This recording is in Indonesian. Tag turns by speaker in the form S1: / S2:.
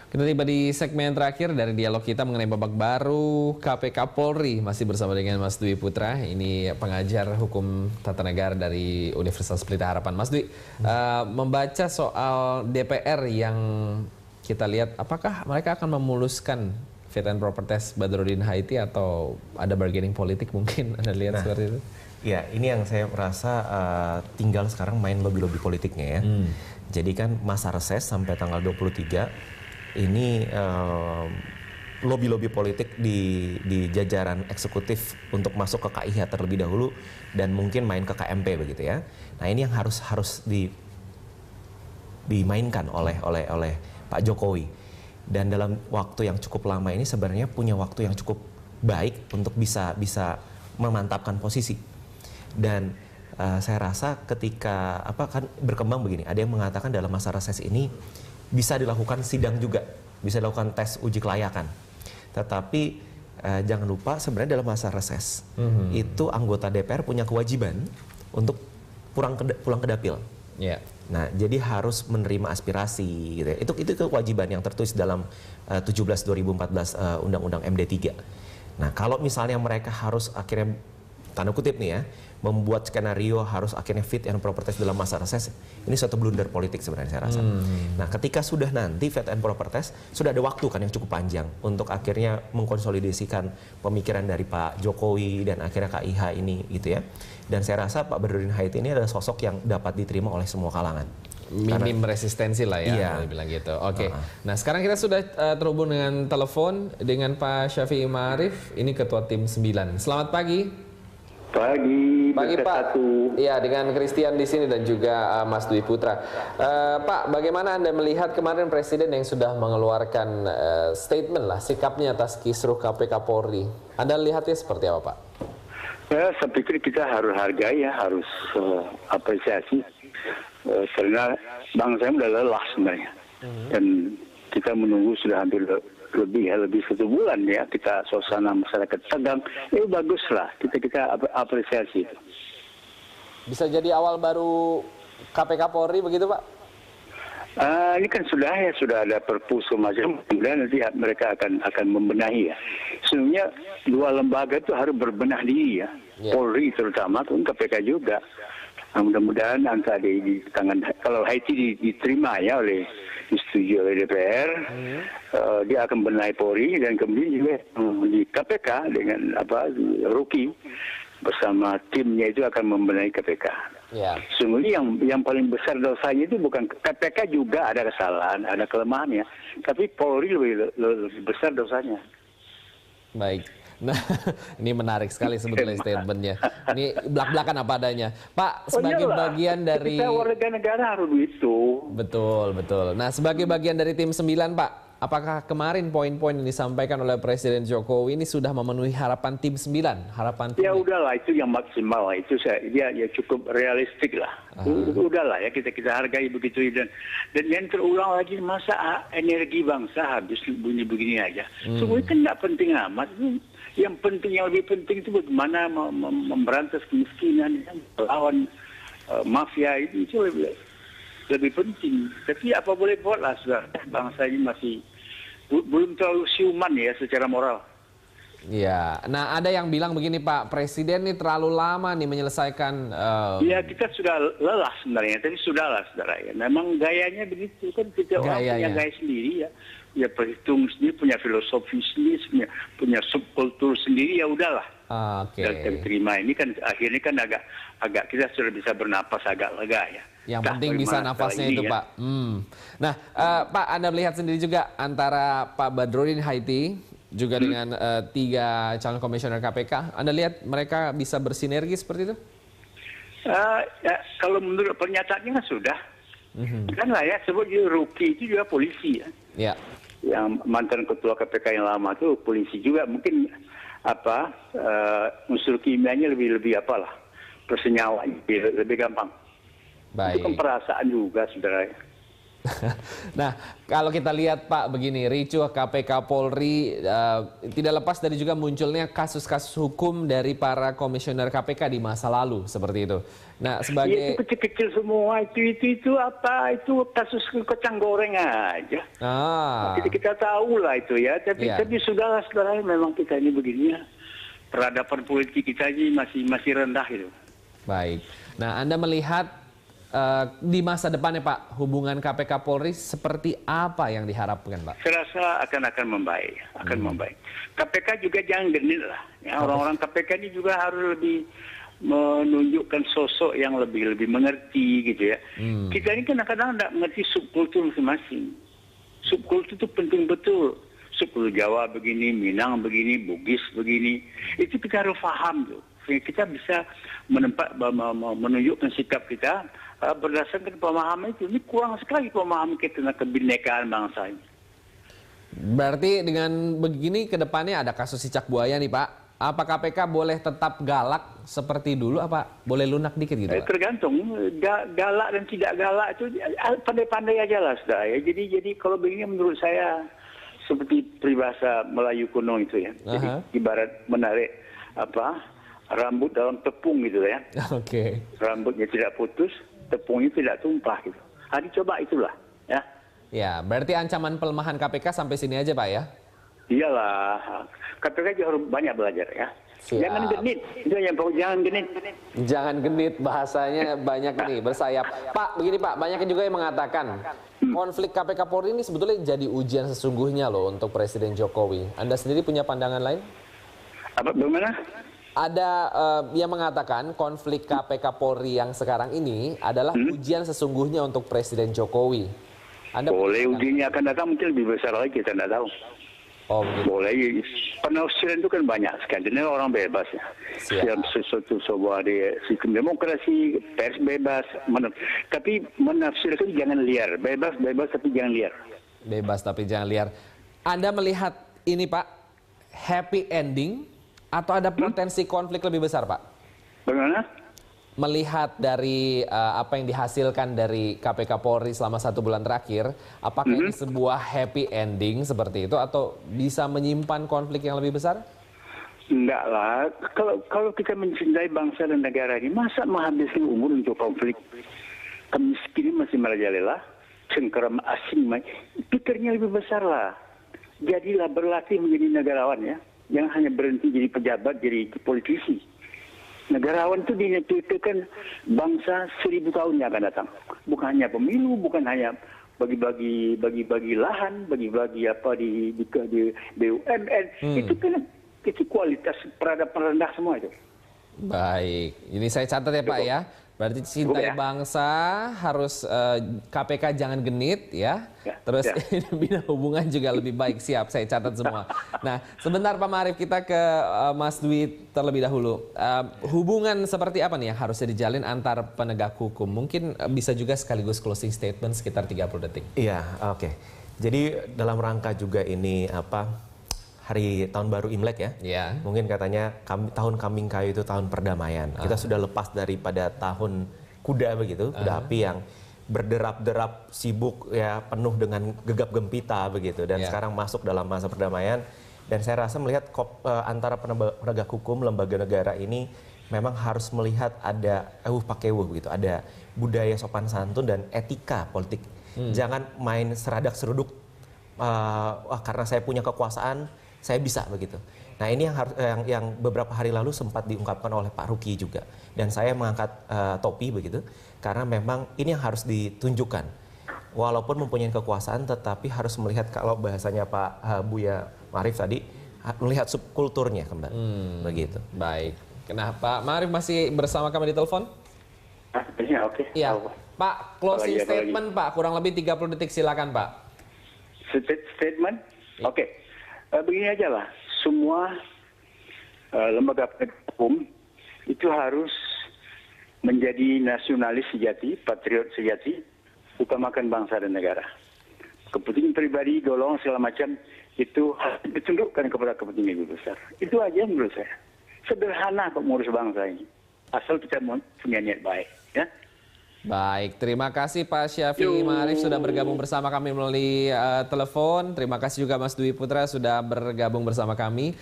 S1: Kita tiba di segmen terakhir dari dialog kita mengenai babak baru KPK Polri. Masih bersama dengan Mas Dwi Putra, ini pengajar hukum tata negara dari Universitas Pelita Harapan. Mas Dwi, membaca soal DPR yang kita lihat, apakah mereka akan memuluskan fit and proper test Badrodin Haiti atau ada bargaining politik mungkin? Anda lihat seperti itu?
S2: Ya, ini yang saya merasa tinggal sekarang main lobby-lobby politiknya ya. Jadi kan masa reses sampai tanggal 23, ini lobby-lobby politik di jajaran eksekutif untuk masuk ke KIH terlebih dahulu dan mungkin main ke KMP begitu ya. Nah ini yang harus dimainkan oleh Pak Jokowi. Dan dalam waktu yang cukup lama ini sebenarnya punya waktu yang cukup baik untuk bisa memantapkan posisi. Dan saya rasa ketika kan berkembang begini, ada yang mengatakan dalam masa reses ini bisa dilakukan sidang juga, bisa dilakukan tes uji kelayakan. Tetapi jangan lupa sebenarnya dalam masa reses itu anggota DPR punya kewajiban untuk pulang ke dapil.
S1: Yeah.
S2: Nah, jadi harus menerima aspirasi gitu ya. Itu kewajiban yang tertulis dalam 17/2014 Undang-Undang MD3. Nah, kalau misalnya mereka harus akhirnya tanda kutip nih ya, membuat skenario harus akhirnya fit and proper test dalam masa reses, ini suatu blunder politik sebenarnya saya rasa. Nah, ketika sudah nanti fit and proper test, sudah ada waktu kan yang cukup panjang untuk akhirnya mengkonsolidasikan pemikiran dari Pak Jokowi dan akhirnya KIH ini gitu ya. Dan saya rasa Pak Badrodin Haiti ini adalah sosok yang dapat diterima oleh semua kalangan.
S1: Minim resistensi lah ya,
S2: iya.
S1: Bilang gitu. Oke. Nah, sekarang kita sudah terhubung dengan telepon dengan Pak Syafi'i Ma'arif, ini Ketua Tim 9. Selamat pagi.
S3: Pagi
S1: Pak. Iya, dengan Christian di sini dan juga Mas Dwi Putra. Pak, bagaimana Anda melihat kemarin Presiden yang sudah mengeluarkan statement lah sikapnya atas kisruh KPK Polri? Anda lihatnya seperti apa, Pak?
S3: Saya pikir kita harus hargai ya, harus apresiasi. Karena bangsa ini sudah lelah sebenarnya. Dan kita menunggu sudah hampir lebih 1 bulan ya, kita suasana masyarakat tegang, baguslah kita apresiasi itu.
S1: Bisa jadi awal baru KPK Polri begitu Pak?
S3: Ini kan sudah ada perpu semacam, kemudian nanti mereka akan membenahi ya. Sebenarnya 2 lembaga itu harus berbenah diri ya, Polri terutama, pun KPK juga. Nah, mudah-mudahan angka di tangan, kalau Haiti diterima ya disetujui oleh DPR, dia akan benahi Polri dan kemudian juga di KPK dengan Ruki bersama timnya itu akan membenahi KPK.
S1: Yeah.
S3: Sungguhnya yang paling besar dosanya itu bukan KPK, juga ada kesalahan, ada kelemahannya, tapi Polri lebih besar dosanya.
S1: Baik. Nah, ini menarik sekali sebetulnya statementnya. Ini belak-belakan apa adanya. Pak, sebagai bagian dari...
S3: Kita warga negara harus begitu.
S1: Betul. Nah, sebagai bagian dari tim 9, Pak, apakah kemarin poin-poin yang disampaikan oleh Presiden Jokowi ini sudah memenuhi harapan tim 9? Harapan tim
S3: ya udahlah, itu yang maksimal. Itu dia cukup realistik lah. Udahlah ya, kita hargai begitu. Dan yang terulang lagi, masa energi bangsa habis begini aja. Semuanya kan tidak penting amat. Yang lebih penting itu bagaimana memberantas kemiskinan, melawan mafia, itu lebih penting. Tapi apa boleh buat lah, bangsa ini masih belum terlalu siuman ya secara moral.
S1: Iya, nah ada yang bilang begini Pak, Presiden ini terlalu lama nih menyelesaikan.
S3: Ya kita sudah lelah sebenarnya, tapi sudahlah saudara ya. Memang gayanya begitu kan, kita orang punya gaya sendiri ya. Ya perhitung sendiri, punya filosofi sendiri, punya subkultur sendiri, ya udahlah.
S1: Oke.
S3: Dan terima ini kan akhirnya kan agak kita sudah bisa bernapas agak lega ya.
S1: Yang penting bisa nafasnya itu ya, Pak. Nah, Pak, Anda melihat sendiri juga antara Pak Badrodin Haiti juga dengan 3 calon komisioner KPK, Anda lihat mereka bisa bersinergi seperti itu?
S3: Ya, kalau menurut pernyataannya sudah. Kan lah ya, sebut Ruki itu juga polisi ya.
S1: Ya.
S3: Yang mantan ketua KPK yang lama itu polisi juga, mungkin unsur kimianya lebih persenyawa lebih gampang.
S1: Baik.
S3: Itu kan perasaan juga saudara.
S1: Nah, kalau kita lihat Pak begini, ricuh KPK Polri tidak lepas dari juga munculnya kasus-kasus hukum dari para komisioner KPK di masa lalu seperti itu. Nah, sebagai
S3: itu kecil-kecil semua itu apa itu kasus kacang goreng aja. Kita tahu lah itu ya, tapi sudahlah sebenarnya memang kita ini begini ya. Peradaban politik kita ini masih rendah itu.
S1: Baik. Nah, Anda melihat di masa depannya Pak, hubungan KPK Polri seperti apa yang diharapkan Pak?
S3: Saya rasa akan membaik, membaik. KPK juga jangan genit lah. Ya, orang-orang KPK ini juga harus lebih menunjukkan sosok yang lebih mengerti gitu ya. Kita ini kadang-kadang tidak mengerti subkultur masing-masing. Subkultur itu penting betul. Subkultur Jawa begini, Minang begini, Bugis begini. Itu kita harus paham tuh. Kita bisa menunjukkan sikap kita berdasarkan pemahaman itu. Ini kurang sekali pemahaman kita tentang kebinekaan bangsa ini.
S1: Berarti dengan begini ke depannya ada kasus cicak buaya nih Pak. Apa KPK boleh tetap galak seperti dulu apa boleh lunak dikit gitu Pak?
S3: Tergantung. Galak dan tidak galak itu pandai-pandai aja lah sudah ya. Jadi kalau begini menurut saya seperti peribahasa Melayu kuno itu ya. Jadi ibarat menarik rambut dalam tepung gitu ya.
S1: Oke.
S3: Rambutnya tidak putus, tepungnya tidak tumpah gitu. Coba itulah ya.
S1: Ya, berarti ancaman pelemahan KPK sampai sini aja Pak ya?
S3: Iyalah, KPK juga harus banyak belajar ya. Siap. Jangan genit, itu yang jangan genit.
S1: Jangan genit, bahasanya banyak nih bersayap. Pak, begini Pak, banyak juga yang mengatakan konflik KPK Polri ini sebetulnya jadi ujian sesungguhnya loh untuk Presiden Jokowi. Anda sendiri punya pandangan lain?
S3: Apa bagaimana?
S1: Ada yang mengatakan konflik KPK Polri yang sekarang ini adalah ujian sesungguhnya untuk Presiden Jokowi. Anda
S3: boleh ujiannya akan datang mungkin lebih besar lagi, kita tidak tahu.
S1: Oh, gitu.
S3: Boleh, penafsiran itu kan banyak sekali. Ini orang bebas ya. Sesuatu sebuah sistem demokrasi, pers bebas. Tapi menafsirkan jangan liar. Bebas tapi jangan liar.
S1: Bebas tapi jangan liar. Anda melihat ini Pak, happy ending atau ada potensi konflik lebih besar Pak?
S3: Bagaimana?
S1: Melihat dari apa yang dihasilkan dari KPK Polri selama 1 bulan terakhir, apakah ini sebuah happy ending seperti itu atau bisa menyimpan konflik yang lebih besar?
S3: Enggak lah. Kalau kita mencintai bangsa dan negara ini, masa menghabiskan umur untuk konflik? Kemiskinan masih merajalela, cengkeram asing, pikirnya lebih besar lah. Jadilah berlatih menjadi negarawan ya, jangan hanya berhenti jadi pejabat, jadi politisi. Negarawan itu dinentukan bangsa 1000 tahun yang akan datang. Bukan hanya pemilu, bukan hanya bagi-bagi lahan, bagi-bagi apa di BUMN. Itu kualitas peradaban rendah semua itu. Baik,
S1: ini saya catat ya Pak ya. Berarti cintai bangsa, harus KPK jangan genit ya. Terus bina hubungan juga lebih baik. Siap, saya catat semua. Nah, sebentar Pak Marif, kita ke Mas Dwi terlebih dahulu. Hubungan seperti apa nih yang harusnya dijalin antar penegak hukum? Mungkin bisa juga sekaligus closing statement sekitar 30 detik.
S2: Iya, oke. Jadi dalam rangka juga ini hari tahun baru Imlek ya. Mungkin katanya tahun kambing kayu itu tahun perdamaian. Kita sudah lepas daripada tahun kuda begitu, kuda api yang berderap-derap, sibuk ya, penuh dengan gegap gempita begitu, dan sekarang masuk dalam masa perdamaian. Dan saya rasa melihat antara penegak hukum lembaga negara ini memang harus melihat ada pakewuh gitu, ada budaya sopan santun dan etika politik. Jangan main seradak seruduk karena saya punya kekuasaan saya bisa begitu. Nah, ini yang beberapa hari lalu sempat diungkapkan oleh Pak Ruki juga, dan saya mengangkat topi begitu karena memang ini yang harus ditunjukkan. Walaupun mempunyai kekuasaan, tetapi harus melihat, kalau bahasanya Pak Buya Marif tadi, melihat subkulturnya kembali begitu.
S1: Baik. Kenapa Marif masih bersama kami di telepon?
S3: Ya, oke.
S1: Iya. Pak, closing statement Pak, kurang lebih 30 detik, silakan Pak.
S3: Statement? Oke. Begini aja lah, semua lembaga penegak hukum itu harus menjadi nasionalis sejati, patriot sejati, utamakan bangsa dan negara. Kepentingan pribadi, golongan segala macam itu harus ditundukkan kepada kepentingan lebih besar. Itu aja menurut saya. Sederhana kok mengurus bangsa ini, asal kita punya niat baik, ya.
S1: Baik, terima kasih Pak Syafi'i Ma'arif sudah bergabung bersama kami melalui telepon. Terima kasih juga Mas Dwi Putra sudah bergabung bersama kami.